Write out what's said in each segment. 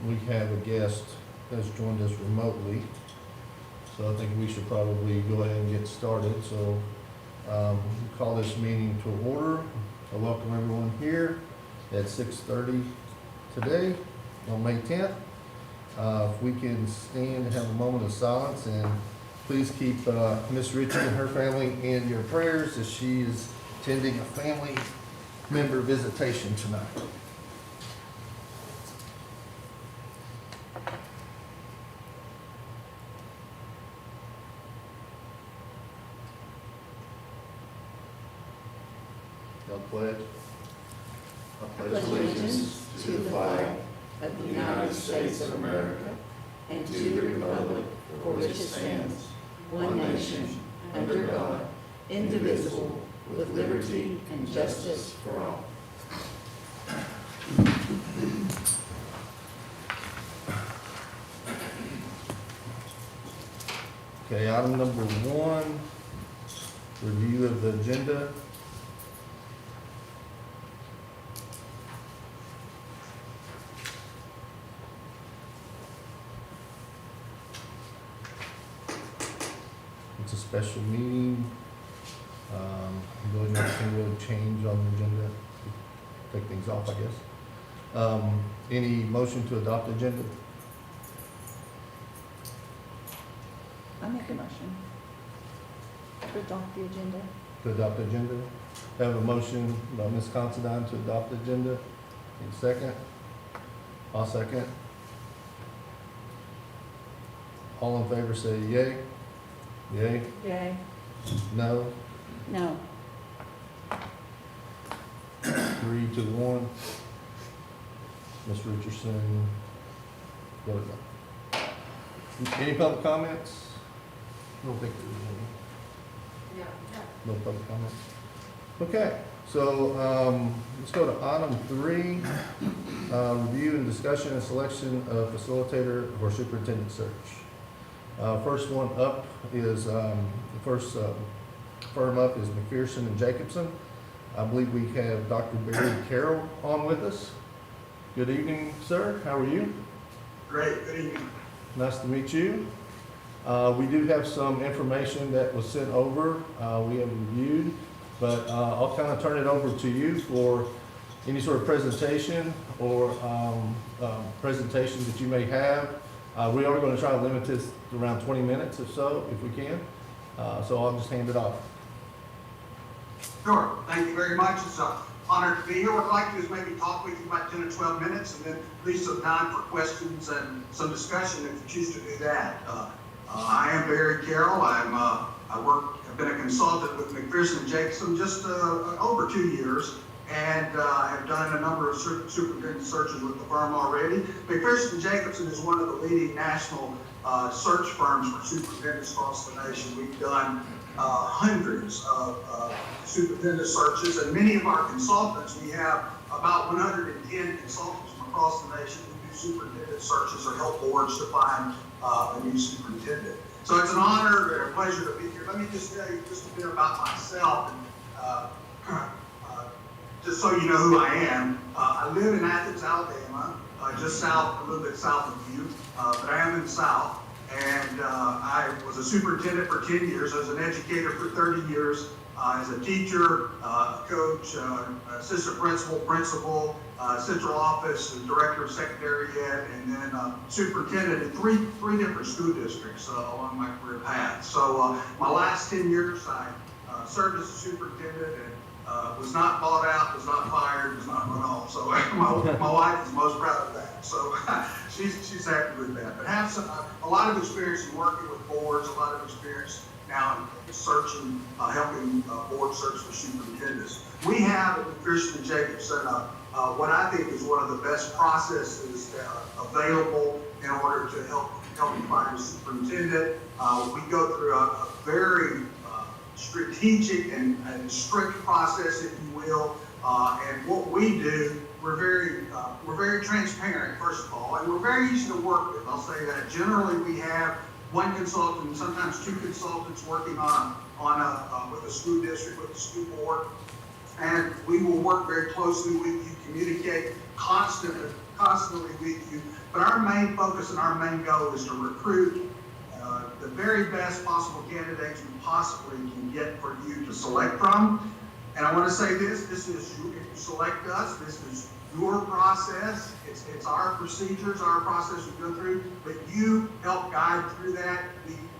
we have a guest that's joined us remotely. So I think we should probably go ahead and get started. So we call this meeting to order. I welcome everyone here at 6:30 today on May 10th. If we can stand and have a moment of silence, and please keep Miss Ritchie and her family in your prayers as she is attending a family member visitation tonight. Y'all pledge. I pledge allegiance to the flag of the United States of America and to the republic for which it stands, one nation, under God, indivisible, with liberty and justice for all. Okay, item number 1, review of the agenda. It's a special meeting. Really nothing really change on the agenda. Take things off, I guess. Any motion to adopt the agenda? I make a motion to adopt the agenda. To adopt the agenda? Have a motion by Ms. Considine to adopt the agenda. Need a second? I'll second. All in favor say yay. Yay? Yay. No? No. 3-1. Ms. Richardson, go ahead. Any public comments? I don't think there's any. No public comments? Okay, so let's go to item 3, review and discussion and selection of facilitator for superintendent search. First one up is, the first firm up is McPherson and Jacobson. I believe we have Dr. Barry Carroll on with us. Good evening, sir. How are you? Great, good evening. Nice to meet you. We do have some information that was sent over, we have reviewed, but I'll kind of turn it over to you for any sort of presentation or presentation that you may have. We are going to try to limit this to around 20 minutes if so, if we can. So I'll just hand it off. Sure, thank you very much. It's an honor to be here. What I'd like to do is maybe talk with you about 10 or 12 minutes and then leave some time for questions and some discussion if you choose to do that. I am Barry Carroll. I've been a consultant with McPherson and Jacobson just over 2 years, and have done a number of superintendent searches with the firm already. McPherson and Jacobson is one of the leading national search firms for superintendents across the nation. We've done hundreds of superintendent searches, and many of our consultants, we have about 110 consultants from across the nation who do superintendent searches or help boards to find a new superintendent. So it's an honor and a pleasure to be here. Let me just tell you just a bit about myself, and just so you know who I am. I live in Athens, Alabama, just a little bit south of you, but I am in the South. And I was a superintendent for 10 years. I was an educator for 30 years as a teacher, coach, assistant principal, central office, and director of secondary ed, and then superintendent in three different school districts along my career path. So my last 10 years, I served as a superintendent and was not bought out, was not fired, was not run off. So my wife is most proud of that. So she's happy with that. But have a lot of experience in working with boards, a lot of experience now in searching, helping board search for superintendents. We have at McPherson and Jacobson what I think is one of the best processes available in order to help you find a superintendent. We go through a very strategic and strict process, if you will. And what we do, we're very transparent, first of all, and we're very easy to work with. I'll say that. Generally, we have one consultant, sometimes two consultants working with a school district, with the school board, and we will work very closely with you, communicate constantly constantly with you. But our main focus and our main goal is to recruit the very best possible candidates we possibly can get for you to select from. And I want to say this is, if you select us, this is your process. It's our procedures, our process we go through, but you help guide through that.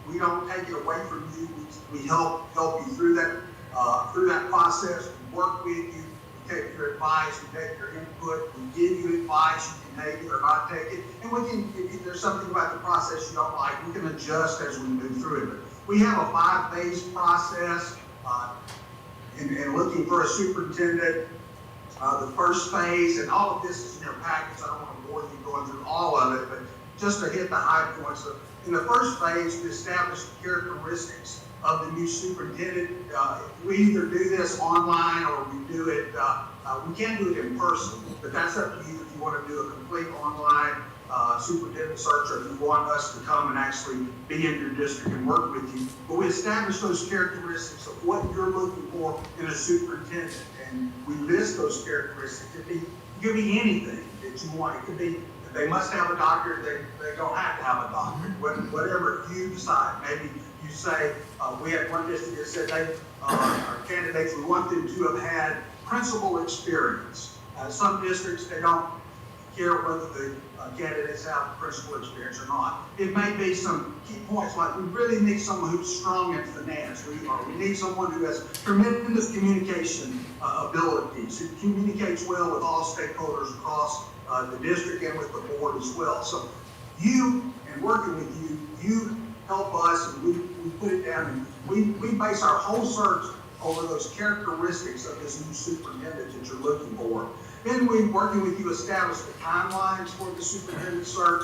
We don't take it away from you. We help you through that process. We work with you. We take your advice. We take your input. We give you advice. You can take it or not take it. And we can, if there's something about the process you don't like, we can adjust as we move through it. But we have a 5-phase process in looking for a superintendent. The first phase, and all of this is in your package. I don't want to bore you going through all of it, but just to hit the high points. In the first phase, we establish the characteristics of the new superintendent. We either do this online or we do it, we can do it in person, but that's up to you if you want to do a complete online superintendent search, or if you want us to come and actually be in your district and work with you. But we establish those characteristics of what you're looking for in a superintendent, and we list those characteristics. It could be anything that you want. It could be they must have a doctorate, they don't have to have a doctorate. Whatever you decide. Maybe you say, we had one district that said our candidates, we want them to have had principal experience. Some districts, they don't care whether the candidates have principal experience or not. It may be some key points like we really need someone who's strong in finance. We need someone who has tremendous communication abilities, who communicates well with all stakeholders across the district and with the board as well. So you, and working with you, you help us, and we put it down, and we base our whole search over those characteristics of this new superintendent that you're looking for. Then we, working with you, establish the timelines for the superintendent search.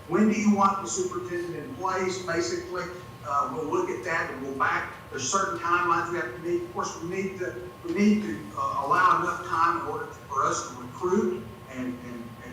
When do you want the superintendent in place? Basically, we'll look at that and we'll back. There's certain timelines we have to meet. Of course, we need to allow enough time in order for us to recruit and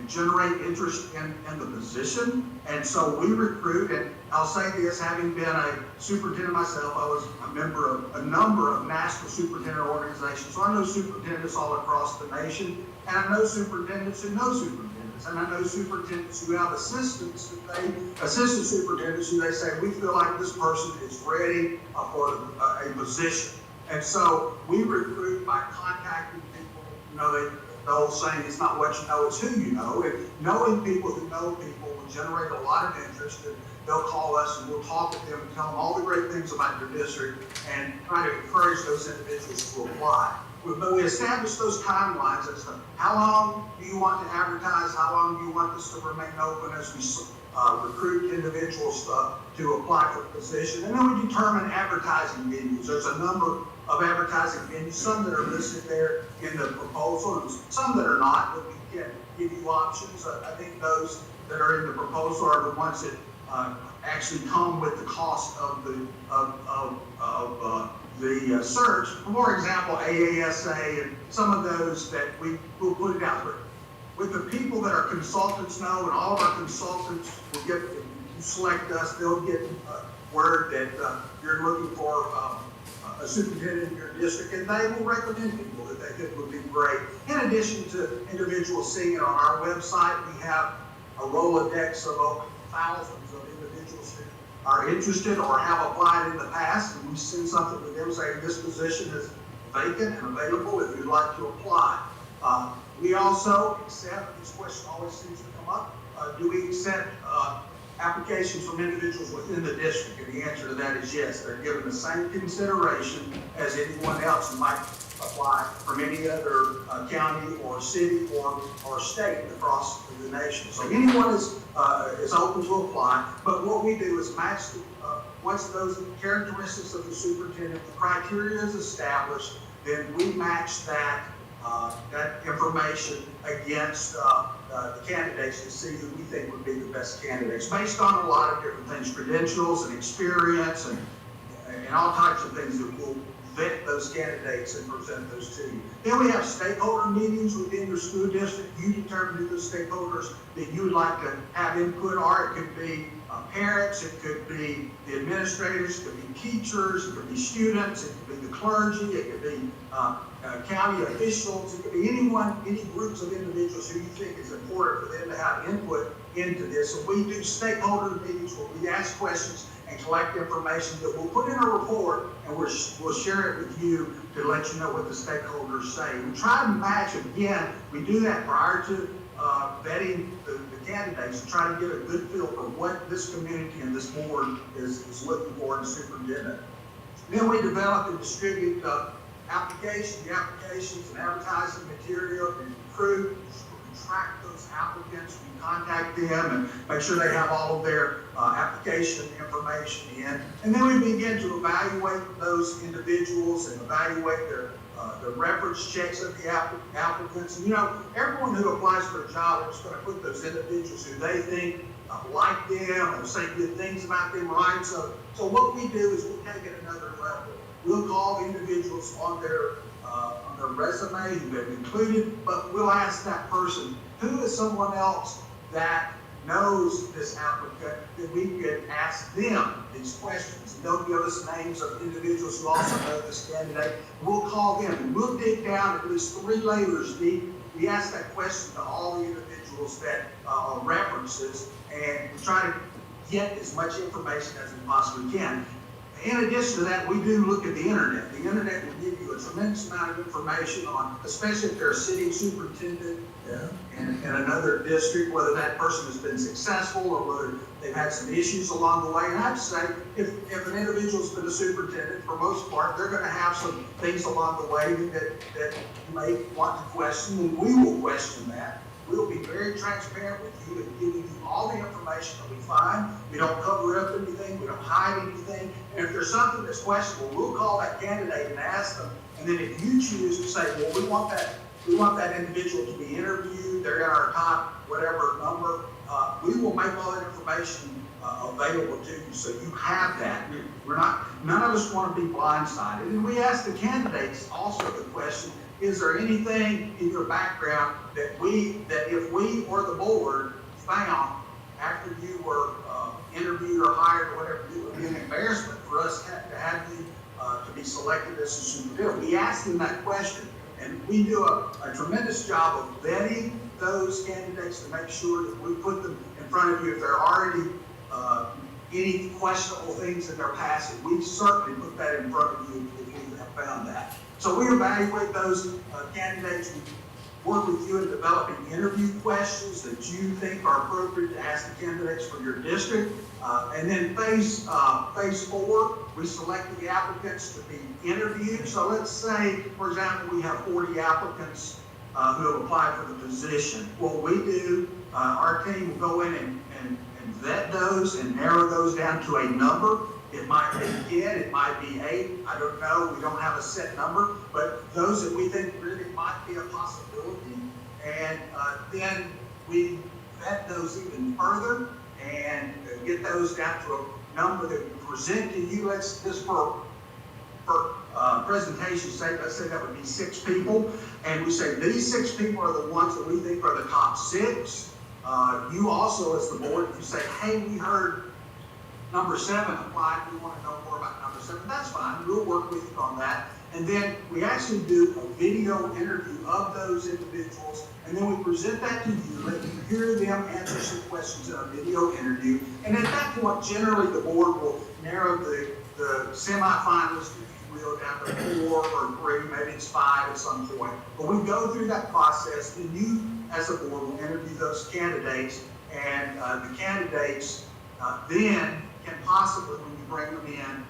generate interest in the position. And so we recruit, and I'll say this, having been a superintendent myself, I was a member of a number of national superintendent organizations. So I know superintendents all across the nation, and I know superintendents who know superintendents, and I know superintendents who have assistant superintendents who they say, we feel like this person is ready for a position. And so we recruit by contacting people. You know, the old saying, it's not what you know, it's who you know. And knowing people who know people will generate a lot of interest, and they'll call us and we'll talk with them and tell them all the great things about your district and try to encourage those individuals to apply. But we establish those timelines as to how long do you want to advertise, how long do you want this to remain open as we recruit individuals to apply for the position. And then we determine advertising venues. There's a number of advertising venues, some that are listed there in the proposal, and some that are not, but we can give you options. I think those that are in the proposal are the ones that actually come with the cost of the search. For example, AASA and some of those that we will put it out there. With the people that our consultants know, and all of our consultants will get, if you select us, they'll get word that you're looking for a superintendent in your district, and they will recommend people that they think would be great. In addition to individuals seeing it on our website, we have a Rolodex of thousands of individuals who are interested or have applied in the past, and we send something to them saying this position is vacant and available if you'd like to apply. We also accept, this question always seems to come up, do we accept applications from individuals within the district? And the answer to that is yes. They're given the same consideration as anyone else who might apply from any other county or city or state across the nation. So anyone is open to apply, but what we do is match once those characteristics of the superintendent, the criteria is established, then we match that information against the candidates to see who we think would be the best candidates, based on a lot of different things, credentials and experience and all types of things that will vet those candidates and present those to you. Then we have stakeholder meetings within your school district. You determine who the stakeholders that you would like to have input are. It could be parents, it could be the administrators, it could be teachers, it could be students, it could be the clergy, it could be county officials, it could be anyone, any groups of individuals who you think is important for them to have input into this. And we do stakeholder meetings where we ask questions and collect information that we'll put in a report, and we'll share it with you to let you know what the stakeholders say. We try to match, again, we do that prior to vetting the candidates to try to get a good feel for what this community and this board is looking for in a superintendent. Then we develop and distribute the applications and advertising material, and recruit, track those applicants, we contact them and make sure they have all of their application information in. And then we begin to evaluate those individuals and evaluate their the reference checks of the applicants. And you know, everyone who applies for a job is going to put those individuals who they think like them or say good things about them, right? So what we do is we take it another level. We'll call the individuals on their resume who have included, but we'll ask that person, who is someone else that knows this applicant that we could ask them these questions. And they'll give us names of individuals who also know this candidate. We'll call them and we'll dig down at least 3 layers deep. We ask that question to all the individuals that are references, and we try to get as much information as we possibly can. In addition to that, we do look at the internet. The internet will give you a tremendous amount of information on, especially if they're a sitting superintendent in another district, whether that person has been successful or whether they've had some issues along the way. And I have to say, if an individual's been a superintendent, for most part, they're going to have some things along the way that you may want to question, and we will question that. We'll be very transparent with you and giving you all the information that we find. We don't cover up anything. We don't hide anything. And if there's something that's questionable, we'll call that candidate and ask them. And then if you choose to say, well, we want that individual to be interviewed, they're in our top whatever number, we will make all that information available to you, so you have that. None of us want to be blindsided. And we ask the candidates also the question, is there anything in your background that if we or the board found after you were interviewed or hired or whatever, it would be an embarrassment for us to have you to be selected as a superintendent? We ask them that question, and we do a tremendous job of vetting those candidates to make sure that we put them in front of you. If there are already any questionable things in their past, we certainly put that in front of you if we have found that. So we evaluate those candidates. We work with you in developing interview questions that you think are appropriate to ask the candidates for your district. And then phase 4, we select the applicants to be interviewed. So let's say, for example, we have 40 applicants who have applied for the position. What we do, our team will go in and vet those and narrow those down to a number. It might be 10, it might be 8, I don't know, we don't have a set number, but those that we think really might be a possibility. And then we vet those even further and get those down to a number that we present to you. Let's just for presentation's sake, let's say that would be 6 people. And we say these 6 people are the ones that we think are the top 6. You also, as the board, if you say, hey, we heard number 7 applied, we want to know more about number 7, that's fine, we'll work with you on that. And then we actually do a video interview of those individuals, and then we present that to you, let you hear them answer some questions in a video interview. And at that point, generally the board will narrow the semifinalists, if you will, down to 4 or 3, maybe it's 5 at some point. But we go through that process, and you, as a board, will interview those candidates, and the candidates then can possibly, when you bring them in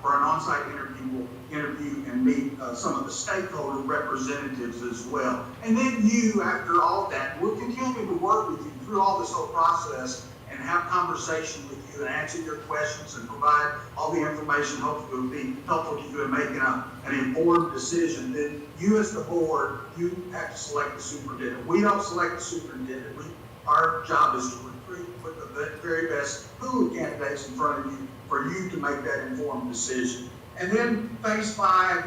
for an on-site interview, will interview and meet some of the stakeholder representatives as well. And then you, after all that, will continue to work with you through all this whole process and have conversation with you and answer your questions and provide all the information hopefully will be helpful to you in making an informed decision. Then you, as the board, you have to select the superintendent. We don't select the superintendent. Our job is to recruit and put the very best pool of candidates in front of you for you to make that informed decision. And then phase 5,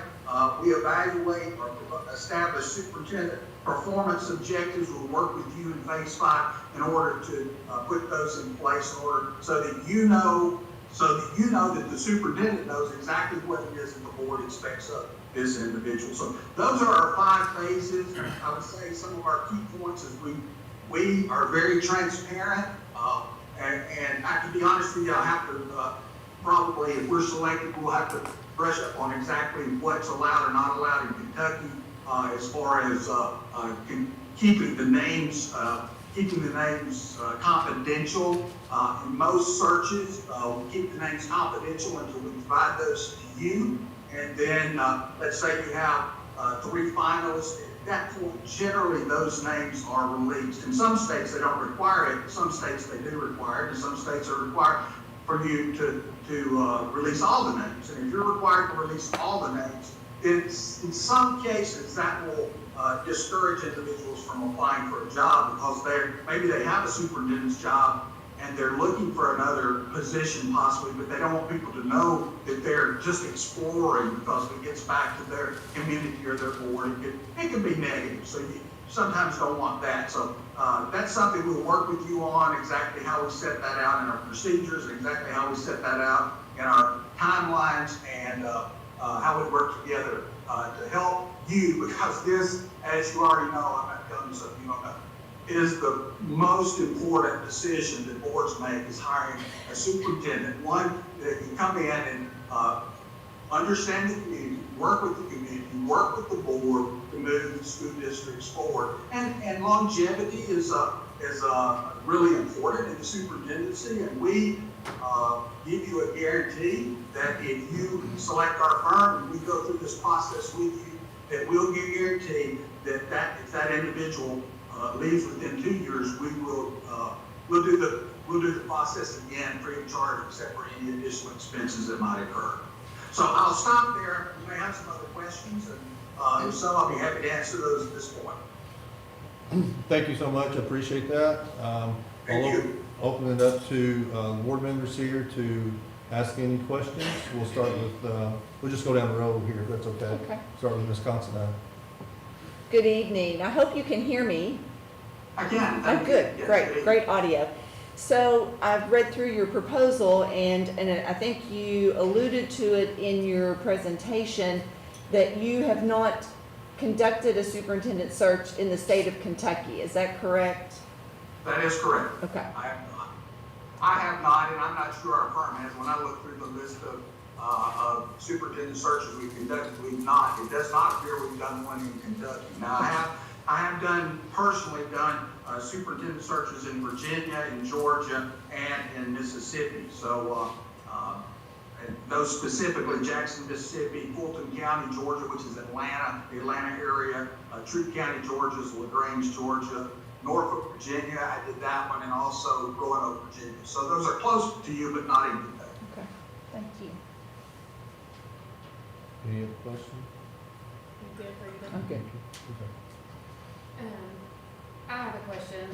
we evaluate or establish superintendent performance objectives. We'll work with you in phase 5 in order to put those in place in order so that you know that the superintendent knows exactly what it is that the board expects of this individual. So those are our 5 phases. I would say some of our key points is we are very transparent, and I have to be honest with you, I have to probably, if we're selected, we'll have to brush up on exactly what's allowed or not allowed in Kentucky as far as keeping the names confidential. In most searches, we keep the names confidential until we provide those to you. And then let's say you have 3 finalists. At that point, generally those names are released. In some states they don't require it. In some states they do require it. In some states are required for you to release all the names. And if you're required to release all the names, in some cases that will discourage individuals from applying for a job because maybe they have a superintendent's job and they're looking for another position possibly, but they don't want people to know that they're just exploring because if it gets back to their community or their board, it can be negative. So you sometimes don't want that. So that's something we'll work with you on, exactly how we set that out in our procedures, and exactly how we set that out in our timelines, and how we work together to help you, because this, as you already know, I'm not telling you something you don't know, is the most important decision that boards make, is hiring a superintendent, one that can come in and understand the community, work with the community, work with the board to move the school districts forward. And longevity is really important in the superintendency, and we give you a guarantee that if you select our firm and we go through this process with you, that we'll guarantee that if that individual leaves within 2 years, we'll do the process again free of charge, except for any additional expenses that might occur. So I'll stop there. You may have some other questions, and if so, I'll be happy to answer those at this point. Thank you so much. I appreciate that. Thank I'll you. open it up to board members here to ask any questions. We'll start with, we'll just go down the road here, if that's okay. Okay. Start with Ms. Considine. Good evening. I hope you can hear me. I can. Oh, Thank you. good. Yes, Great. Great audio. So I've read through your proposal, and I think you alluded to it in your presentation that you have not conducted a superintendent search in the state of Kentucky. Is that correct? That is correct. Okay. I have not, and I'm not sure our firm has. When I look through the list of superintendent searches we've conducted, we've not. It does not appear we've done one in Kentucky. Now, I have personally done superintendent searches in Virginia, in Georgia, and in Mississippi. So and those specifically, Jackson, Mississippi, Fulton County, Georgia, which is Atlanta, the Atlanta area, Troup County, Georgia is LaGrange, Georgia, Norfolk, Virginia, I did that one, and also Roanoke, Virginia. So those are close to you, but not in Kentucky. Okay. Thank you. Any other questions? I'm good. Okay. I have a question.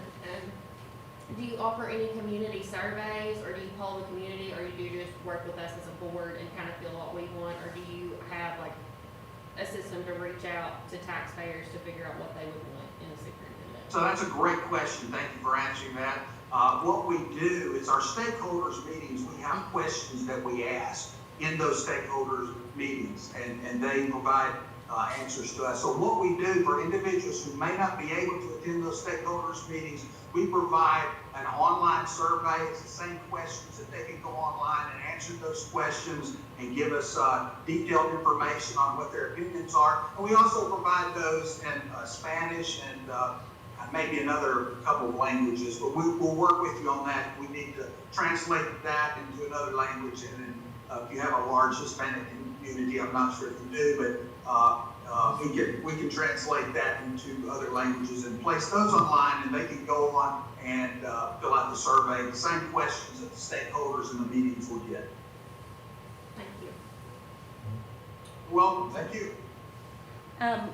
Do you offer any community surveys, or do you poll the community, or do you just work with us as a board and kind of feel what we want, or do you have like a system to reach out to taxpayers to figure out what they would want in a superintendent? So that's a great question. Thank you for answering that. What we do is our stakeholders meetings, we have questions that we ask in those stakeholders meetings, and they provide answers to us. So what we do for individuals who may not be able to attend those stakeholders meetings, we provide an online survey. It's the same questions that they can go online and answer those questions and give us detailed information on what their opinions are. And we also provide those in Spanish and maybe another couple of languages, but we'll work with you on that. We need to translate that into another language, and then if you have a large Hispanic community, I'm not sure if you do, but we can translate that into other languages and place those online, and they can go on and fill out the survey, the same questions that the stakeholders in the meetings will get. Thank you. You're welcome. Thank you.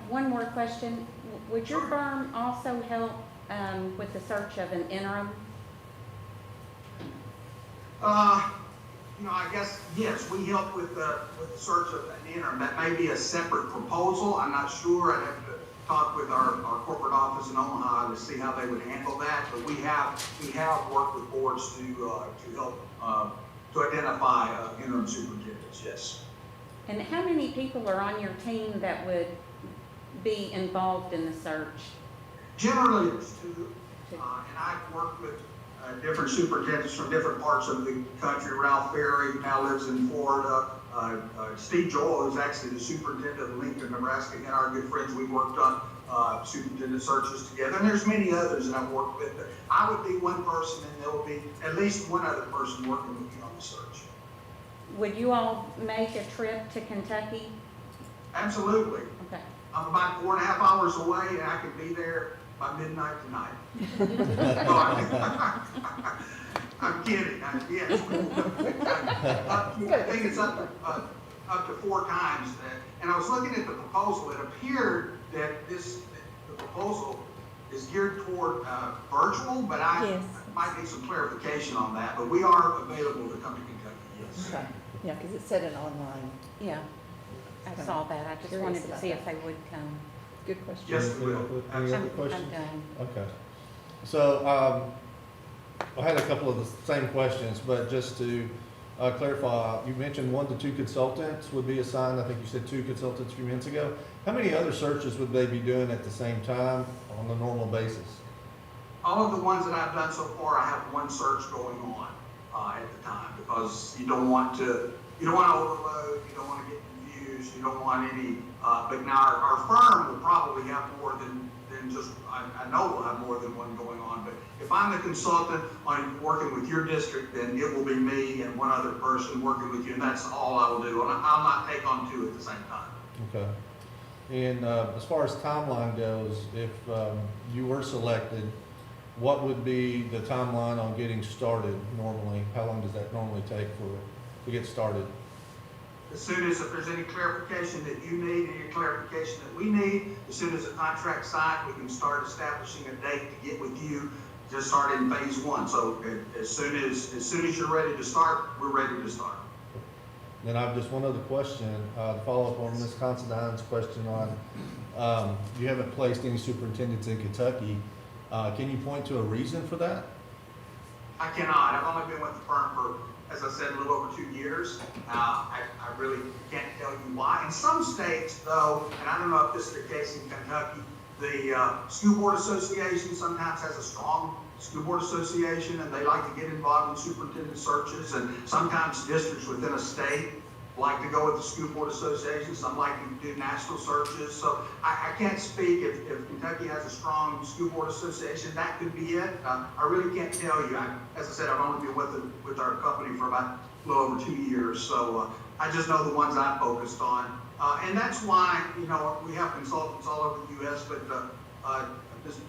One more question. Would your firm also help with the search of an interim? I guess, yes, we help with the search of an interim. That may be a separate proposal. I'm not sure. I'd have to talk with our corporate office in Omaha to see how they would handle that, but we have worked with boards to help, to identify, interim superintendents, yes. And how many people are on your team that would be involved in the search? Generally, it's two, and I've worked with different superintendents from different parts of the country. Ralph Ferry now lives in Florida. Steve Joel is actually the superintendent of Lincoln, Nebraska, and our good friends. We worked on superintendent searches together, and there's many others that I've worked with. But I would be one person, and there will be at least one other person working with me on the search. Would you all make a trip to Kentucky? Absolutely. Okay. I'm about 4.5 hours away, and I could be there by midnight tonight. No, I'm kidding. Yes. I think it's up to 4 times. And I was looking at the proposal. It appeared that the proposal is geared toward virtual, but I Yes. might need some clarification on that. But we are available to come to Kentucky, yes. Okay, yeah, because it said it online. Yeah, I Okay. saw that. I just Curious wanted to about see that. if they would come. Good question. Yes, we will. Any other I'm questions? done. Okay. So, I had a couple of the same questions, but just to clarify, you mentioned 1 to 2 consultants would be assigned. I think you said 2 consultants a few minutes ago. How many other searches would they be doing at the same time on a normal basis? All of the ones that I've done so far, I have one search going on at the time, because you don't want to overload, you don't want to get confused, you don't want any. But now our firm will probably have more than just. I know we'll have more than one going on. But if I'm the consultant on working with your district, then it will be me and one other person working with you, and that's all I will do. And I'll not take on 2 at the same time. Okay. And as far as timeline goes, if you were selected, what would be the timeline on getting started normally? How long does that normally take to get started? As soon as, if there's any clarification that you need, any clarification that we need, as soon as the contract's signed, we can start establishing a date to get with you, to start in phase 1. So as soon as you're ready to start, we're ready to start. Then I have just one other question, to follow up on Ms. Considine's question on, you haven't placed any superintendents in Kentucky. Can you point to a reason for that? I cannot. I've only been with the firm for, as I said, a little over 2 years. I really can't tell you why. In some states, though, and I don't know if this is the case in Kentucky, the school board association sometimes has a strong school board association, and they like to get involved in superintendent searches. And sometimes districts within a state like to go with the school board association. Some like to do national searches. So I can't speak if Kentucky has a strong school board association. That could be it. I really can't tell you. As I said, I've only been with our company for about a little over 2 years. So I just know the ones I focused on. And that's why, we have consultants all over the U.S., but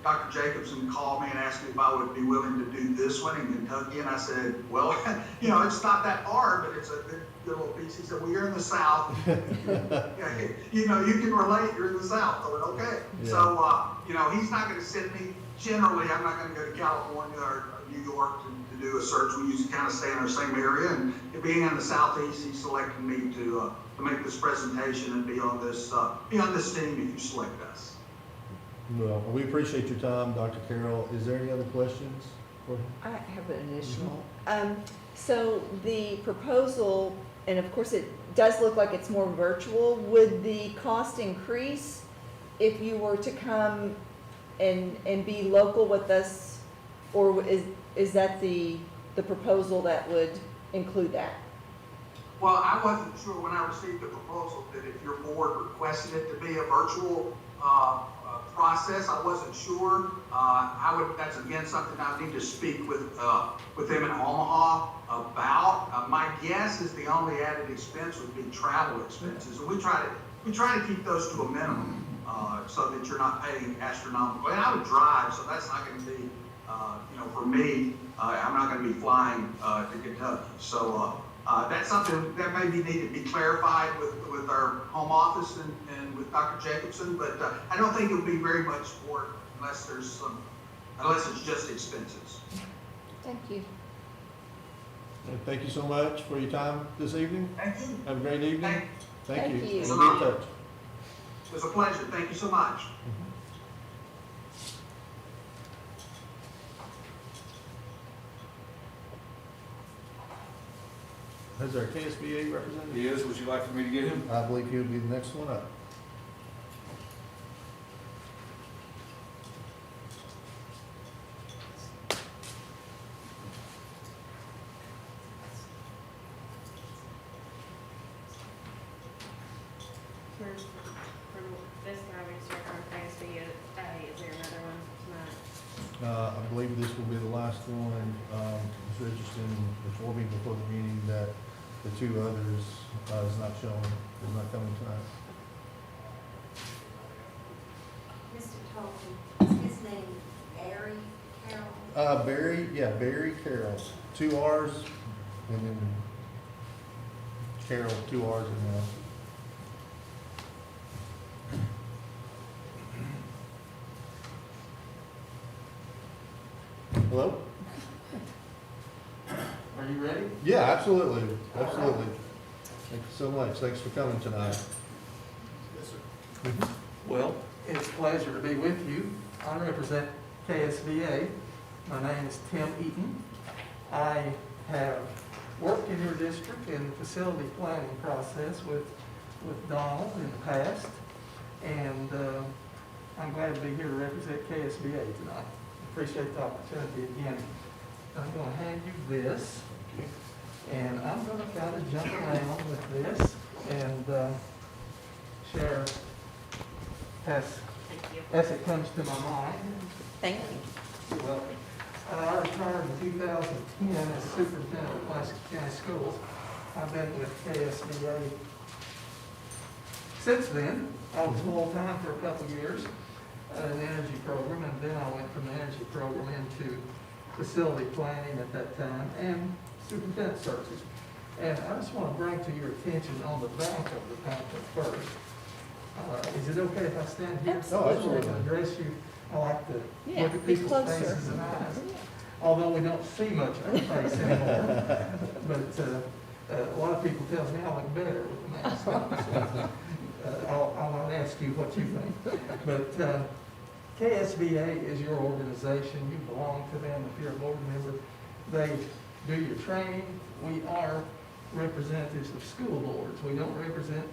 Dr. Jacobson called me and asked me if I would be willing to do this one in Kentucky. And I said, well, it's not that hard, but it's a good little piece. He said, well, you're in the South. You can relate. You're in the South. I went, okay. Yeah. So, he's not going to send me. Generally, I'm not going to go to California or New York to do a search. We usually kind of stay in our same area. And being in the Southeast, he selected me to make this presentation and be on this team if you select us. Well, we appreciate your time, Dr. Carroll. Is there any other questions for him? I have an additional. So the proposal, and of course it does look like it's more virtual, would the cost increase if you were to come and be local with us? Or is that the proposal that would include that? Well, I wasn't sure when I received the proposal that if your board requested it to be a virtual process. I wasn't sure. That's again something I need to speak with them in Omaha about. My guess is the only added expense would be travel expenses, and we try to keep those to a minimum so that you're not paying astronomical. And I would drive, so that's not going to be, for me. I'm not going to be flying to Kentucky, so. That's something that maybe need to be clarified with our home office and with Dr. Jacobson, but I don't think it would be very much more unless it's just expenses. Thank you. And thank you so much for your time this evening. Thank you. Have a great evening. Thank you. Thank you. We'll be in touch. It was a pleasure. Thank you so much. Mhm. Has our KSBA representative? He is, would you like for me to get him? I believe he would be the next one up. From this guy, we start on KSB, is there another one tonight? I believe this will be the last one. Ms. Richardson informed me before the meeting that the two others is not showing, is not coming tonight. Mr. Tolkien, is his name Barry Carroll? Barry Carroll, 2 R's, and then Carroll, 2 R's in there. Hello? Are you ready? Yeah, absolutely, absolutely. Thank you so much. Thanks for coming tonight. Yes, sir. Well, it's a pleasure to be with you. I represent KSBA. My name is Tim Eaton. I have worked in your district in the facility planning process with Donald in the past, and I'm glad to be here to represent KSBA tonight. Appreciate the opportunity again. I'm going to hand you this, and I'm going to kind of jump around with this and share Thank you. as it comes to my mind. Thank you. You're welcome. I retired in 2010 as superintendent of Pulaski County Schools. I've been with KSBA since then. I was full-time for a couple of years at an energy program, and then I went from the energy program into facility planning at that time and superintendent searches. And I just want to bring to your attention on the back of the pamphlet first. Is it okay if I stand here? Absolutely. Oh, absolutely. To address you, I like to Yeah, look at be people's closer. faces and eyes. Although we don't see much of our face anymore. But a lot of people tell me I look better with the mask on. So, I'll not ask you what you think. But KSBA is your organization. You belong to them if you're a board member. They do your training. We are representatives of school boards. We don't represent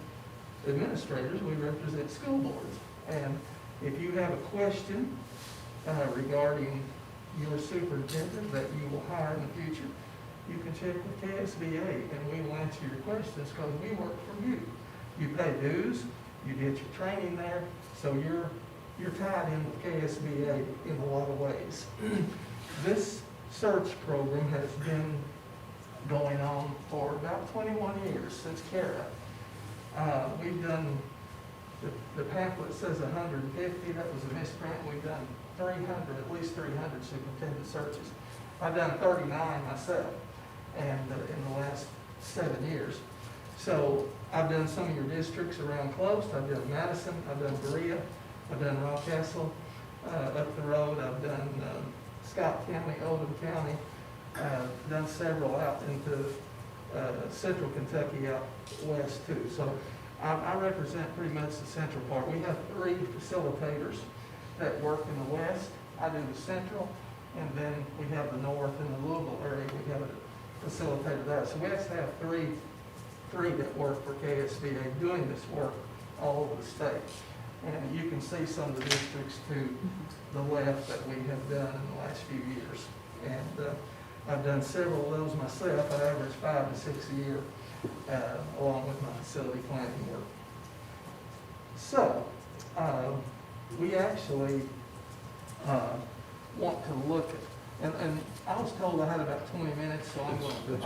administrators. We represent school boards. And if you have a question regarding your superintendent that you will hire in the future, you can check with KSBA and we will answer your questions because we work for you. You pay dues, you get your training there, so you're tied in with KSBA in a lot of ways. This search program has been going on for about 21 years, since CARA. We've done, the pamphlet says 150, that was a misprint. We've done 300, at least 300 superintendent searches. I've done 39 myself, and in the last 7 years. So I've done some of your districts around close. I've done Madison, I've done Berea, I've done Rockcastle, up the road. I've done Scott County, Oldham County, done several out into central Kentucky out west too. So I represent pretty much the central part. We have 3 facilitators that work in the west. I do the central, and then we have the north and the Louisville area. We have a facilitator there. So we actually have three that work for KSBA doing this work all over the state. And you can see some of the districts to the left that we have done in the last few years. And I've done several of those myself. I average 5 to 6 a year, along with my facility planning work. So, we actually want to look at, and I was told I had about 20 minutes, so I'm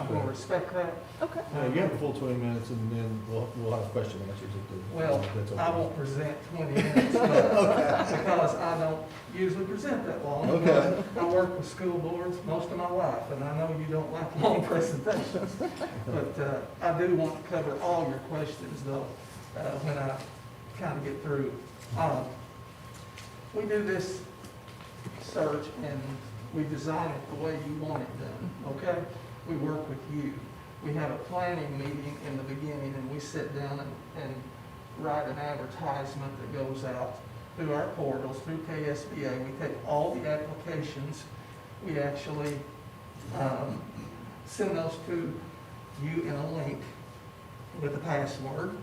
going to respect that. Okay. You have a full 20 minutes and then we'll have question and answers at the. Well, that's okay. I won't present 20 minutes, because I don't usually present that long. Okay. I work with school boards most of my life, and I know you don't like long presentations. But I do want to cover all your questions, though, when I kind of get through. We do this search, and we design it the way you want it done, okay? We work with you. We have a planning meeting in the beginning, and we sit down and write an advertisement that goes out through our portals, through KSBA. We take all the applications. We actually send those to you in a link with a password,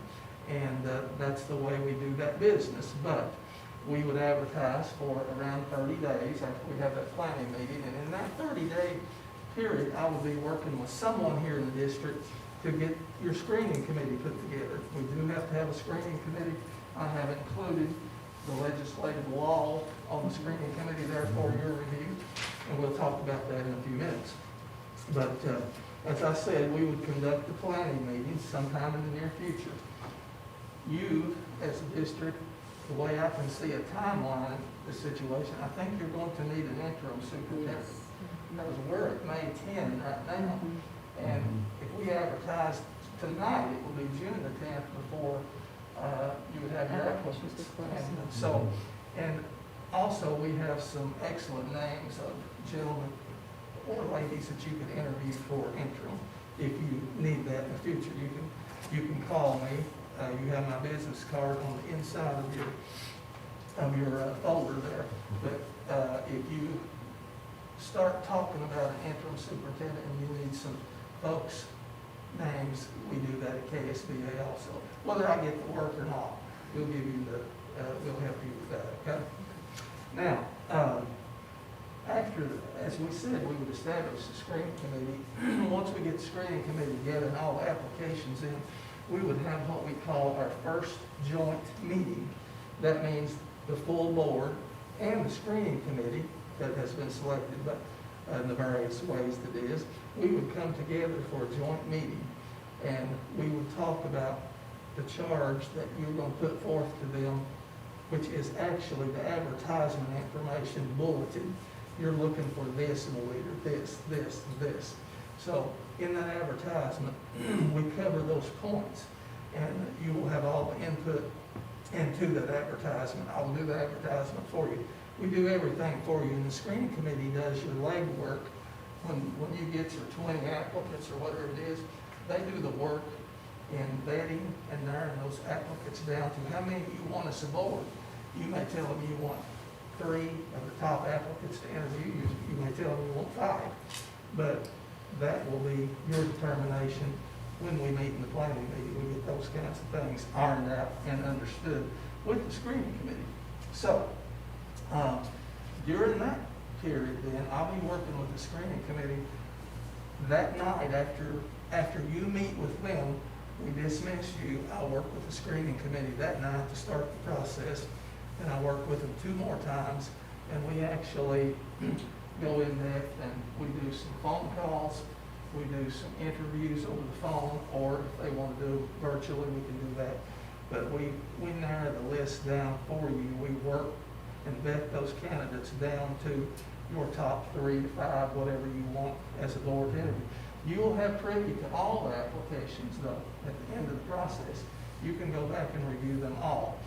and that's the way we do that business. But we would advertise for around 30 days after we have that planning meeting, and in that 30-day period, I will be working with someone here in the district to get your screening committee put together. We do have to have a screening committee. I have included the legislative law on the screening committee there for your review, and we'll talk about that in a few minutes. But as I said, we would conduct the planning meetings sometime in the near future. You, as a district, the way I can see a timeline of the situation, I think you're going to need an interim superintendent. Because we're at May 10 right now, and if we advertise tonight, it will be June the 10th before you would have your applications. And so, and also we have some excellent names of gentlemen or ladies that you could interview for interim. If you need that in the future, you can call me. You have my business card on the inside of your folder there. But if you start talking about an interim superintendent and you need some folks' names, we do that at KSBA also. Whether I get the work or not, we'll give you we'll help you with that, okay? Now, as we said, we would establish the screening committee. Once we get the screening committee together and all the applications in, we would have what we call our first joint meeting. That means the full board and the screening committee that has been selected, but in the various ways that it is, we would come together for a joint meeting, and we would talk about the charge that you're going to put forth to them, which is actually the advertisement information bulletin. You're looking for this in a leader, this, this, and this. So in that advertisement, we cover those points, and you will have all the input into that advertisement. I will do the advertisement for you. We do everything for you, and the screening committee does your legwork. When you get your 20 applicants or whatever it is, they do the work in vetting and narrowing those applicants down to how many you want us aboard. You may tell them you want 3 of the top applicants to interview. You may tell them you want 5, but that will be your determination when we meet in the planning meeting. We get those kinds of things ironed out and understood with the screening committee. So during that period, then I'll be working with the screening committee. That night, after you meet with them, we dismiss you. I'll work with the screening committee that night to start the process, and I work with them 2 more times, and we actually go in depth and we do some phone calls, we do some interviews over the phone, or if they want to do virtually, we can do that. But we narrow the list down for you. We work and vet those candidates down to your top 3 to 5, whatever you want as a board interview. You will have privy to all the applications, though, at the end of the process. You can go back and review them all.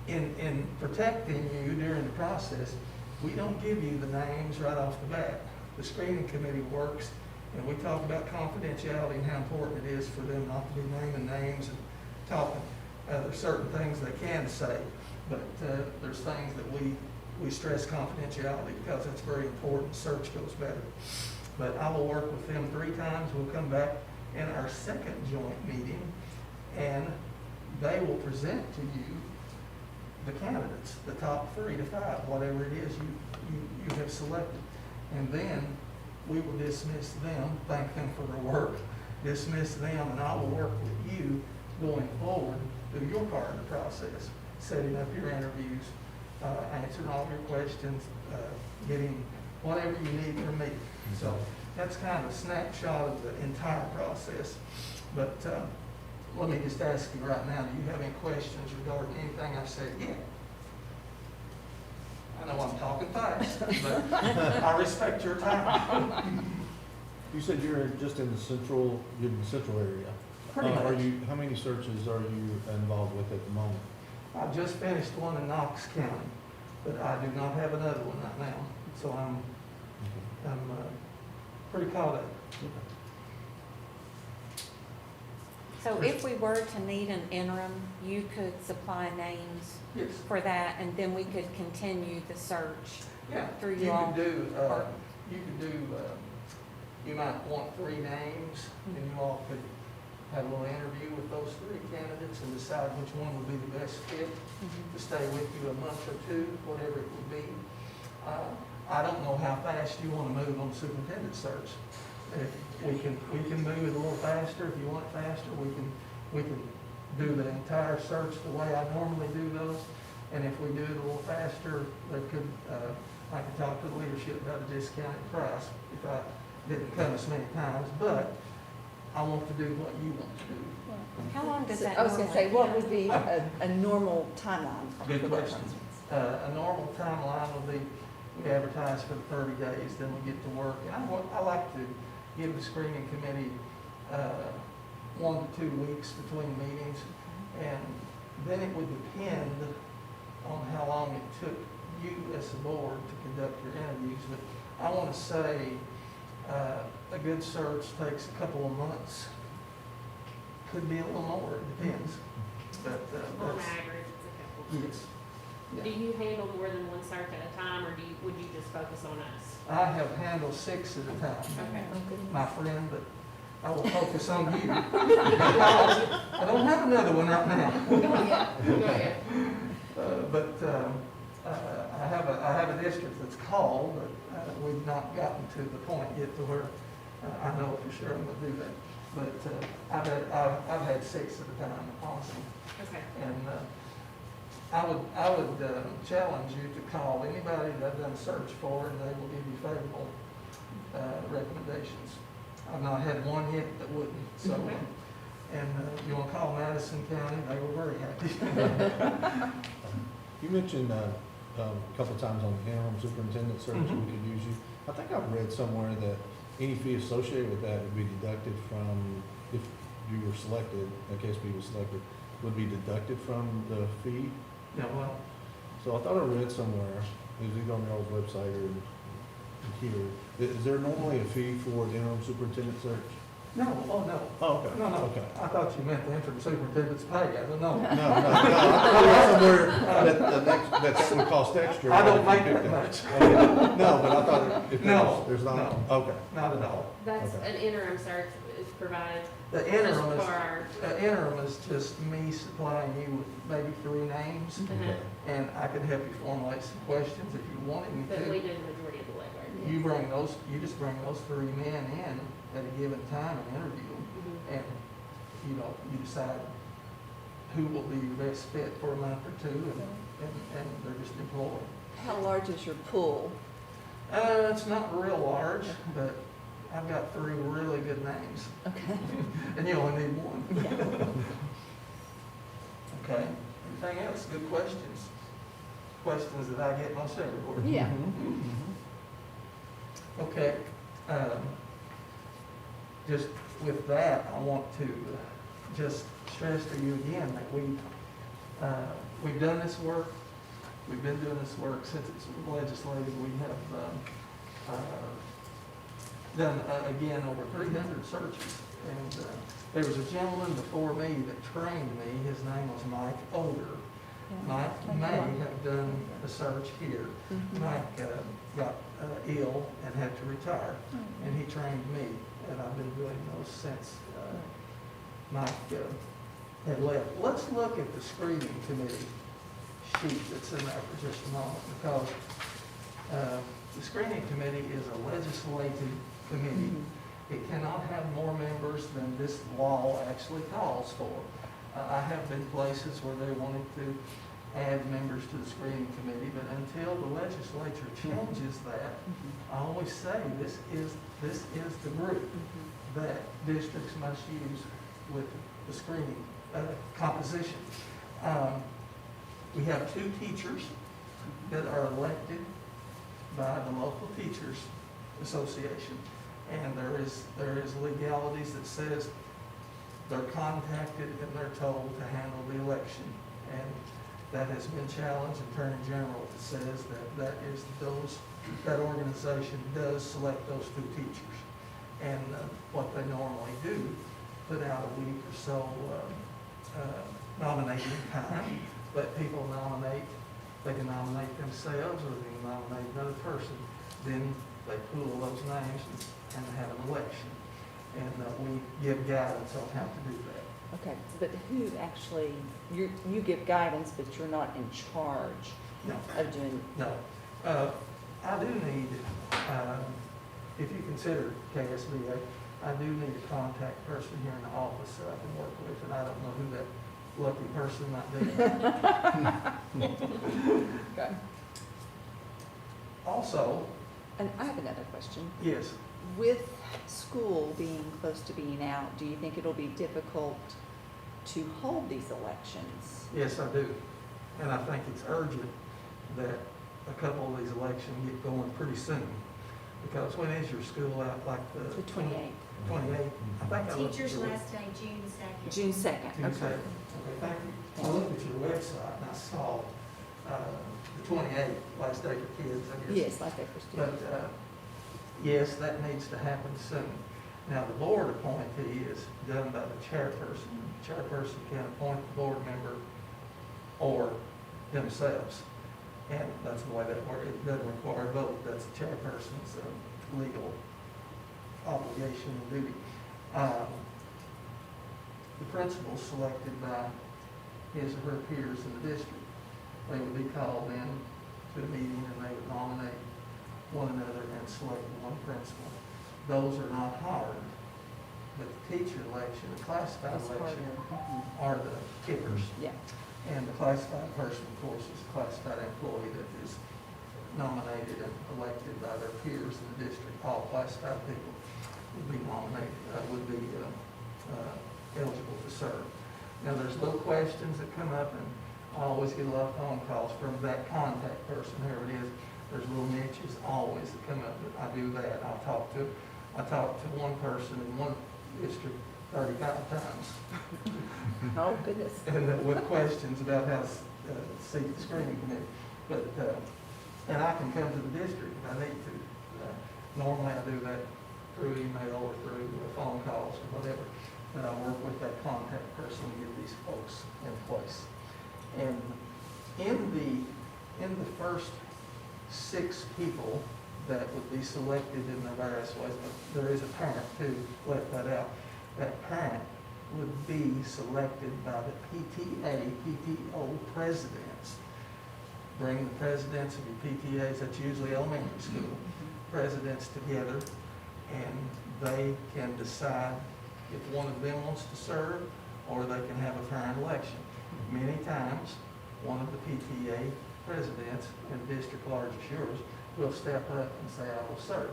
In protecting you during the process, we don't give you the names right off the bat. The screening committee works, and we talk about confidentiality and how important it is for them not to be naming names and talking. There's certain things they can say, but there's things that we stress confidentiality because it's very important. Search goes better. But I will work with them 3 times. We'll come back in our second joint meeting, and they will present to you the candidates, the top 3 to 5, whatever it is you have selected. And then we will dismiss them, thank them for their work, dismiss them, and I will work with you going forward through your part of the process, setting up your interviews, answering all your questions, getting whatever you need from me. So that's kind of a snapshot of the entire process. But let me just ask you right now, do you have any questions regarding anything I've said yet? I know I'm talking fast, but I respect your time. You said you're just in the central area. Pretty much. How many searches are you involved with at the moment? I just finished one in Knox County, but I do not have another one right now. So I'm pretty caught up. So if we were to need an interim, you could supply names Yes. for that, and then we could continue the search Yeah. through You you all. could do, you might want 3 names, and you all could have a little interview with those 3 candidates and decide which one would be the best fit to stay with you a month or 2, whatever it would be. I don't know how fast you want to move on the superintendent search. If we can move it a little faster. If you want it faster, we can do the entire search the way I normally do those. And if we do it a little faster, I could talk to the leadership about a discounted price if I didn't come as many times. But I want to do what you want to do. How long does that I was gonna say, normally what would be a normal timeline? Good for that question. process? A normal timeline will be, we advertise for the 30 days, then we get to work. And I like to give the screening committee 1 to 2 weeks between meetings. And then it would depend on how long it took you as a board to conduct your interviews. But I want to say a good search takes a couple of months. Could be a little more, it depends. But On that's, average, it's a couple. yes. Yeah. Do you handle more than one search at a time, or would you just focus on us? I have handled 6 at a time, Okay. my friend, but I will focus on you. I don't have another one right now. Go ahead. I have a district that's called, but we've not gotten to the point yet to where I know for sure I'm gonna do that. But I've had 6 at a time, honestly. Okay. And I would challenge you to call anybody that I've done a search for, and they will give you favorable recommendations. I've not had one yet that wouldn't, so, Okay. and you want to call Madison County, they were very happy. You mentioned a couple of times on the interim superintendent search, Mhm. we could use you. I think I've read somewhere that any fee associated with that would be deducted from, if you were selected, in case we were selected, would be deducted from the fee. Yeah, well, So I thought I read somewhere, it was either on your old website or here, is there normally a fee for the interim superintendent search? no, oh, no. Oh, okay. No, no, Okay. I thought you meant the interim superintendent's pay, I don't know. No, I read somewhere that would cost extra. I don't if make you picked that much. Okay. No, but I thought if No, there's not, no. okay. Not at all. That's Okay. an interim search is provided The just interim is, for our. interim is just me supplying you with maybe 3 names, Okay. and I can help you formulate some questions if you wanted me But we to. do the majority of the legwork. You just bring those 3 men in at a given time and interview them, Mhm. and, you decide who will be your best fit for a month or 2, and they're just employed. How large is your pool? It's not real large, but I've got 3 really good names, Okay. and you only need 1. Okay, anything else? Good questions? Questions that I get most everywhere. Yeah. Mm-hmm. Okay, just with that, I want to just stress to you again that we've done this work. We've been doing this work since it's legislated. We have done, again, over 300 searches. And there was a gentleman before me that trained me. His name was Mike Older. Mike may have done a search here. Mike got ill and had to retire, and he trained me, and I've been doing those since Mike had left. Let's look at the screening committee sheet that's in there for just a moment, because the screening committee is a legislative committee. It cannot have more members than this law actually calls for. I have been places where they wanted to add members to the screening committee, but until the legislature changes that, I always say this is the group that districts must use with the screening composition. We have 2 teachers that are elected by the local teachers association, and there is legalities that says they're contacted and they're told to handle the election, and that has been challenged. Attorney General says that organization does select those 2 teachers, and what they normally do, put out a week or so nominating time, but people nominate. They can nominate themselves, or they can nominate another person. Then they pool those names and have an election. And we give guidance on how to do that. Okay, but who actually, you give guidance, but you're not in charge No, of doing, no. I do need, if you consider KSBA, I do need a contact person here in the office that I can work with, and I don't know who that lucky person might be. okay. Also, And I have another question. yes, With school being close to being out, do you think it'll be difficult to hold these elections? yes, I do. And I think it's urgent that a couple of these elections get going pretty soon. Because when is your school out, like the? The 28th. 28th? I think I looked at Teacher's your- last day, June 2nd. June 2nd, June okay. 2nd. Okay, thank you. I looked at your website and I saw the 28th, last day for kids, I guess. Yes, like they first did. But, yes, that needs to happen soon. Now, the board appointee is done by the chairperson. The chairperson can appoint the board member or themselves. And that's the way that works. It doesn't require a vote. That's the chairperson's legal obligation and duty. The principal selected by his or her peers in the district, they would be called in to a meeting and they would nominate one another and select one principal. Those are not hired, but the teacher election, the classified That's harder. election Mhm. are the kickers. Yeah, And the classified person, of course, is a classified employee that is nominated and elected by their peers in the district. All classified people would be nominated, would be eligible to serve. Now, there's little questions that come up, and I always get a lot of phone calls from that contact person, whoever it is. There's little niches always that come up, that I do that. I talked to one person in one district 35 times. oh goodness. And with questions about how to seat the screening committee. But, and I can come to the district if I need to. Normally I do that through email or through phone calls or whatever. But I work with that contact person to get these folks in place. And in the first 6 people that would be selected in the various ways, but there is a parent too, left that out. That parent would be selected by the PTA, PTO presidents. Bring the presidents of your PTAs, that's usually elementary school, presidents together, and they can decide if one of them wants to serve, or they can have a parent election. Many times, one of the PTA presidents in a district large as yours will step up and say, I will serve.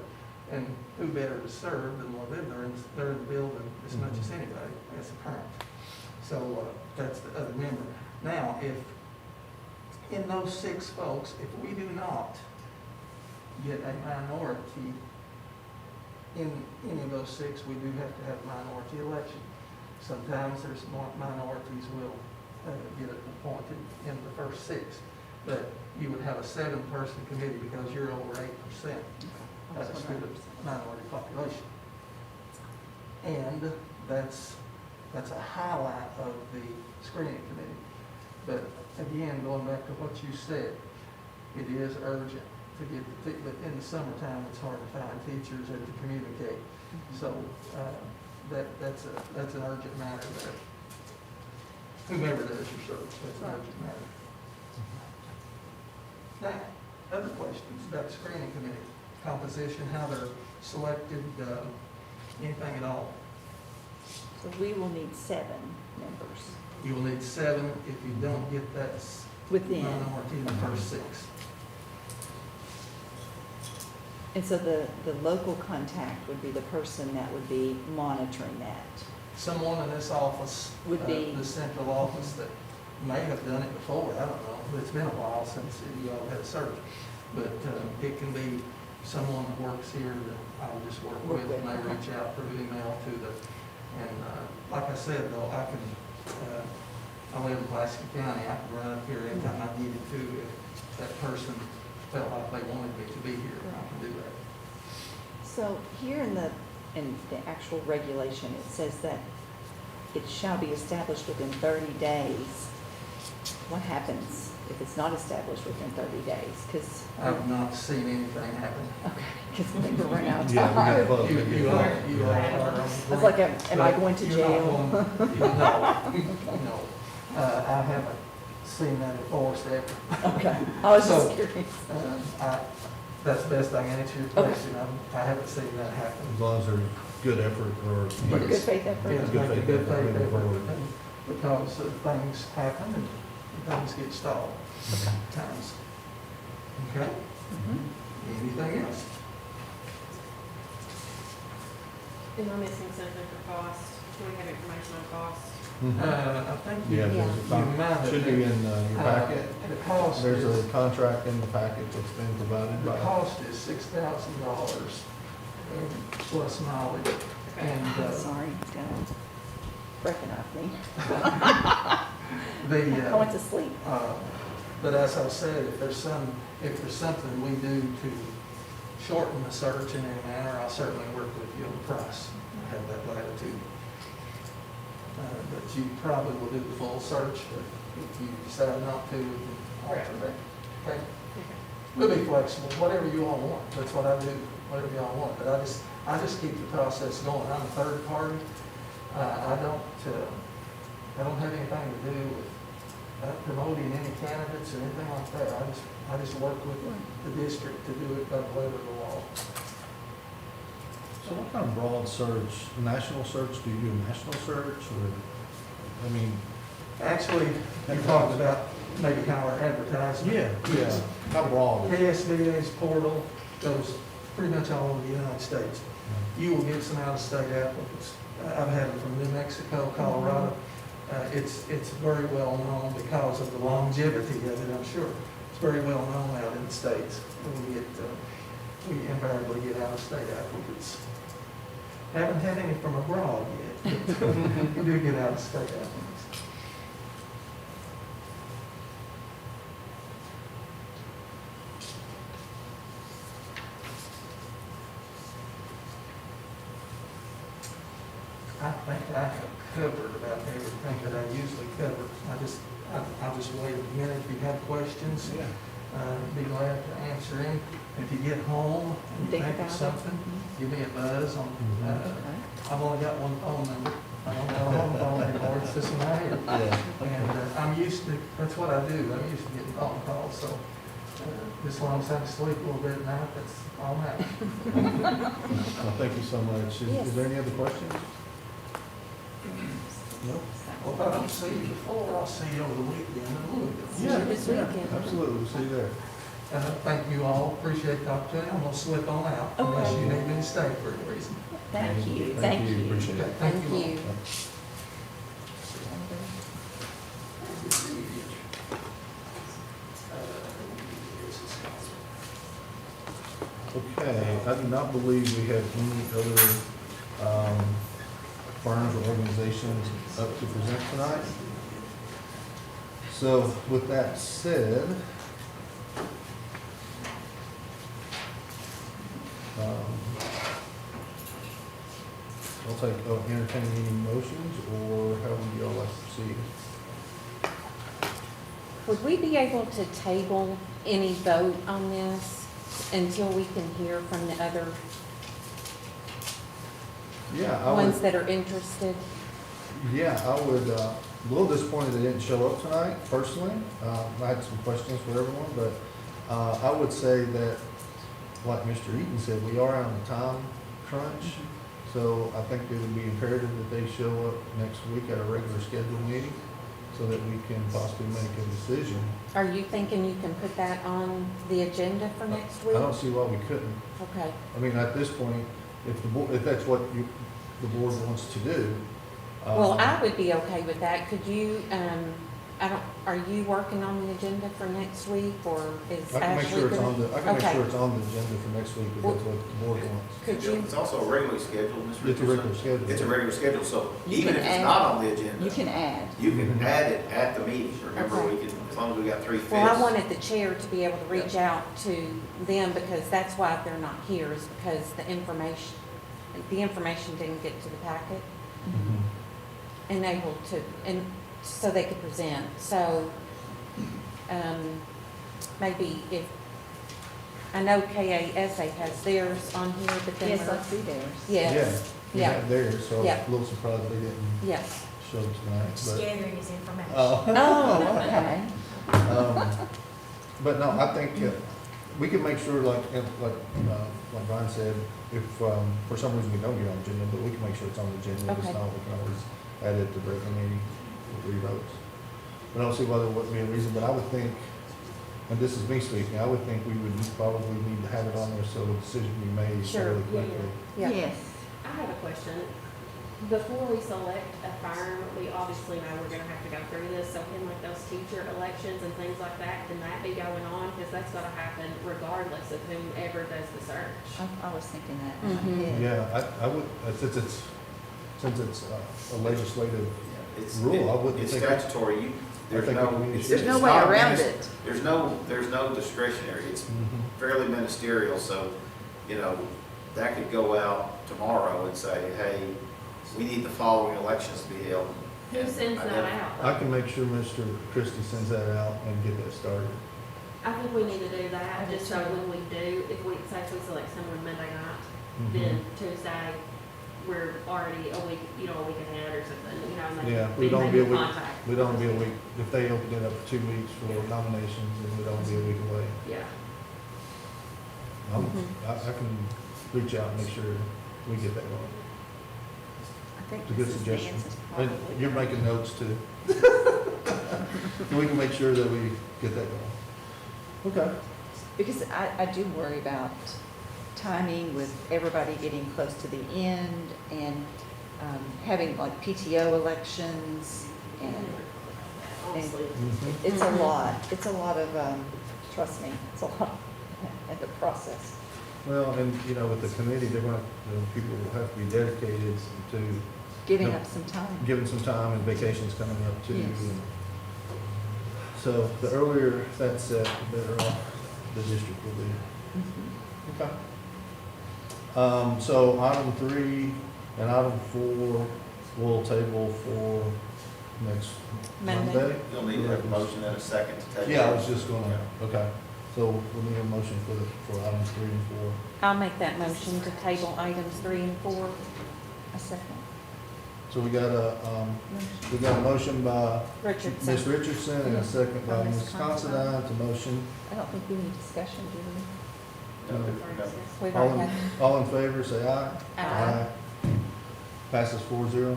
And who better to serve than one of them? They're in the building as much as anybody, as a parent. So that's the other member. Now, if in those 6 folks, if we do not get a minority in any of those 6, we do have to have minority election. Sometimes there's minorities will get appointed in the first 6, but you would have a 7-person committee because you're over 8% student minority population. And that's a highlight of the screening committee. But again, going back to what you said, it is urgent to get but in the summertime, it's hard to find teachers and to communicate. So that's an urgent matter there. Whomever does your search, that's an urgent matter. Now, other questions about the screening committee, composition, how they're selected, anything at all. So we will need 7 members You will need 7 if you don't get that within. minority in the first 6. And so the local contact would be the person that would be monitoring that. Someone in this office, Would be- the central office, that may have done it before, I don't know. It's been a while since you all had a search. But it can be someone that works here that I'll just work Work with, with, may okay. reach out through email to the, and like I said, though, I can, I live in Pulaski County, I can run up here anytime I needed to if that person felt like they wanted me to be here, I can do that. So here in the actual regulation, it says that it shall be established within 30 days. What happens if it's not established within 30 days, because, I've not seen anything happen. because people run out of Yeah, we time. got both. You are on. I was like, am I going to You're not jail? going- No. I haven't seen that enforced ever. Okay, I was just So- curious. That's the best I can answer your Okay. question. I haven't seen that happen. As long as there's good effort or. Good faith effort. It's Good like a faith good effort faith moving effort, forward. because things happen and things get stalled times. Okay? Mhm. Anything else? Am I missing something for cost? Do we have information on cost? Mhm. I think you. Yeah, there's a You might have- should be in your packet. The cost There's is, a contract in the packet that's been provided the by. cost is $6,000 plus mileage. And, Sorry, it's gonna breaking up me. the, I went to sleep. but as I said, if there's something we do to shorten the search in any manner, I'll certainly work with you on the price. I have that latitude. But you probably will do the full search, but if you decide not to, we can alter that. Okay? We'll be flexible, whatever you all want. That's what I do, whatever you all want. But I just keep the process going. I'm a third party. I don't have anything to do with promoting any candidates or anything like that. I just work with the district to do it by the letter of the law. So what kind of broad search, national search, do you do a national search or, I mean? Actually, you talked about maybe how our advertising. Yeah, how broad? KSBA's portal goes pretty much all over the United States. You will get some out-of-state applicants. I've had them from New Mexico, Colorado. It's very well known because of the longevity of it, I'm sure. It's very well known out in the States. We invariably get out-of-state applicants. Haven't had any from abroad yet, but we do get out-of-state applicants. I think I have covered about everything that I usually cover. I'll just wait a minute if you have questions. Yeah. Be glad to answer any. If you get home and you Think think about of it. something, give me a buzz on, Mhm. I've only got one phone number. I don't have a home phone anymore, it's this one right here. Yeah. And I'm used to, that's what I do, I'm used to getting phone calls, so as long as I can sleep a little bit at night, that's all that. Well, thank you so much. Yes. Is there any other questions? No? Well, if I don't see you before, I'll see you over the weekend in Louisville. Yeah. This weekend. Absolutely, we'll see you there. Thank you all, appreciate the opportunity, I'm gonna slip on out unless you need me to stay for any reason. Thank you, Thank you, appreciate it. Thank Thank you all. you. Okay, I do not believe we have any other firms or organizations up to present tonight. So with that said, I'll take, entertain any motions, or how would y'all like to proceed? Would we be able to table any vote on this until we can hear from the other Yeah, I would. ones that are interested? Yeah, I would, a little disappointed they didn't show up tonight, personally. I had some questions for everyone, but I would say that, like Mr. Eaton said, we are on a time crunch. So I think it would be imperative that they show up next week at a regular scheduled meeting so that we can possibly make a decision. Are you thinking you can put that on the agenda for next I week? don't see why we couldn't. Okay. I mean, at this point, if the board, if that's what the board wants to do. Well, I would be okay with that. Could you, are you working on the agenda for next week, or is I can make Ashley sure it's gonna- on the, I can make Okay. sure it's on the agenda for next week if that's what the board wants. Could you, It's also regularly scheduled, Mr. It's a Richardson. regular schedule. It's a regular schedule, so You even can if it's add- not on the agenda, You can add. you can add it at the meeting. Remember, Okay. we can, as long as we got 3/5. well, I wanted the chair to be able to reach out to them, because that's why they're not here, is because the information didn't get to the packet, and able to, and so they could present. So maybe if, I know KASA has theirs on here, but then. Yes, I see theirs. Yes, We yeah. have theirs, so Yeah. I'm a little surprised they didn't yes. show tonight, but. Gathering his information. Oh, okay. But no, I think we can make sure, like Brian said, if for some reason we don't get on the agenda, but we can make sure it's on the agenda. If Okay. it's not, we can always add it to the regular meeting with 3 votes. But I don't see why there wouldn't be a reason, but I would think, and this is me speaking, I would think we would probably need to have it on there so a decision can be made Sure, fairly yeah, quickly. Yeah. Yes. I have a question. Before we select a firm, we obviously know we're gonna have to go through this, so in like those teacher elections and things like that, can that be going on? Because that's gonna happen regardless of whomever does the search. I was thinking that in my Mhm. head. Yeah, I would, since it's a legislative It's, rule, I wouldn't it's think. statutory, there's think no. we need to- There's no it's way not around minis- it. There's no discretionary, it's Mhm. fairly ministerial, so, that could go out tomorrow and say, hey, we need the following elections to be held. Who And sends that identify- out? I can make sure Mr. Christie sends that out and get that started. I think we need to do I that, do just so too. when we do, if we, say if we select someone Monday night, Mhm. then Tuesday, we're already a week ahead or something, and Yeah, they we don't make be a the week, contact. we'd only be a week, if they opened it up for 2 weeks for nominations, then we'd only be a week away. Yeah. I can reach out and make sure we get that going. I think It's a good Mrs. suggestion. Vance is And probably. you're making notes too. We can make sure that we get that going. Okay. Because I do worry about timing with everybody getting close to the end and having like PTO elections and Honestly. Mhm. it's a Mhm. lot. It's a lot of, trust me, it's a lot at the process. Well, and with the committee, they're going people will have to be dedicated to Giving No. up some time. giving some time and vacations coming up too. Yes. and So the earlier that's set, the better off the district will be. Mhm. Okay. So item 3 and item 4 will table for next Monday. Monday. You'll need to have a motion and a second to take. Yeah, I was just gonna, okay. So we'll need a motion for items 3 and 4. I'll make that motion to table items 3 and 4. A second. So we got a motion by Richardson. Ms. Richardson and a second by By Ms. Ms. Considine to motion. I don't think we need discussion, do we? No, no. We've All already in, had. all in favor, say aye. Aye. Passes 4-0.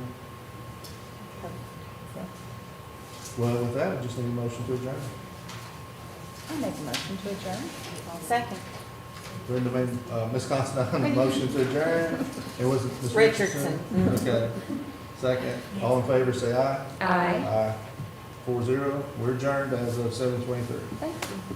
Well, with that, we just need a motion to adjourn. I make a motion to adjourn. Second. Brenda made, Ms. Considine, a motion to adjourn. And was it Ms. Richardson. Richardson? Okay. Second. All in favor, say aye. Aye. Aye. 4-0. We're adjourned as of 7:23. Thank you.